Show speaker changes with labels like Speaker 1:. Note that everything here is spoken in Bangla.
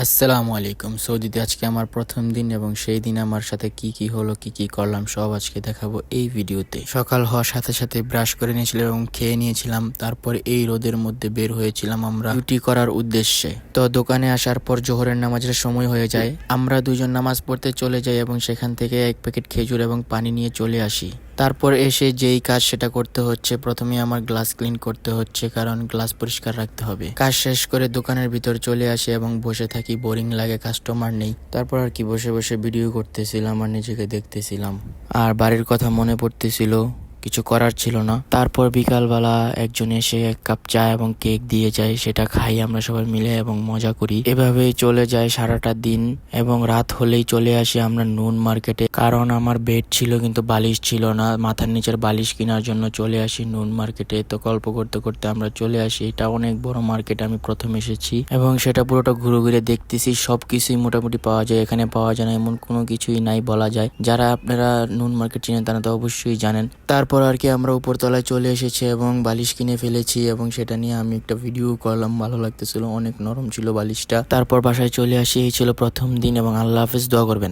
Speaker 1: আসসালামু আলাইকুম। সৌদিতে আজকে আমার প্রথম দিন এবং সেই দিন আমার সাথে কি কি হলো, কি কি করলাম সব আজকে দেখাবো এই ভিডিওতে। সকাল হওয়ার সাথে সাথে ব্রাশ করে নিয়েছিলাম এবং খেয়ে নিয়েছিলাম। তারপর এই রোদের মধ্যে বের হয়েছিলাম আমরা ডিউটি করার উদ্দেশ্যে। তো দোকানে আসার পর জোহরের নামাজের সময় হয়ে যায়। আমরা দুইজন নামাজ পড়তে চলে যাই এবং সেখান থেকে এক প্যাকেট খেজুর এবং পানি নিয়ে চলে আসি। তারপর এসে যেই কাজ সেটা করতে হচ্ছে, প্রথমে আমার গ্লাস ক্লিন করতে হচ্ছে কারণ গ্লাস পরিষ্কার রাখতে হবে। কাজ শেষ করে দোকানের ভিতর চলে আসি এবং বসে থাকি, বোরিং লাগে, কাস্টমার নেই। তারপর আর কি বসে বসে ভিডিও করতেছিলাম আর নিজেকে দেখতেছিলাম আর বাড়ির কথা মনে পড়তেছিল, কিছু করার ছিল না। তারপর বিকালবেলা একজন এসে এক কাপ চা এবং কেক দিয়ে যায়, সেটা খাই আমরা সবাই মিলে এবং মজা করি। এভাবেই চলে যায় সারাটা দিন এবং রাত হলেই চলে আসি আমরা নুন মার্কেটে, কারণ আমার বেড ছিল কিন্তু বালিশ ছিল না। মাথার নিচের বালিশ কেনার জন্য চলে আসি নুন মার্কেটে। তো গল্প করতে করতে আমরা চলে আসি। এটা অনেক বড় মার্কেট, আমি প্রথম এসেছি এবং সেটা পুরোটা ঘুরে ঘুরে দেখতেছি। সবকিছুই মোটামুটি পাওয়া যায়, এখানে পাওয়া যায় না এমন কোনো কিছুই নাই বলা যায়। যারা আপনারা নুন মার্কেট চিনেন তারা তো অবশ্যই জানেন। তারপর আর কি আমরা উপরতলায় চলে এসেছি এবং বালিশ কিনে ফেলেছি এবং সেটা নিয়ে আমি একটা ভিডিও করলাম। ভালো লাগতেছিল, অনেক নরম ছিল বালিশটা। তারপর বাসায় চলে আসি। এই ছিল প্রথম দিন এবং আল্লাহ হাফেজ, দোয়া করবেন।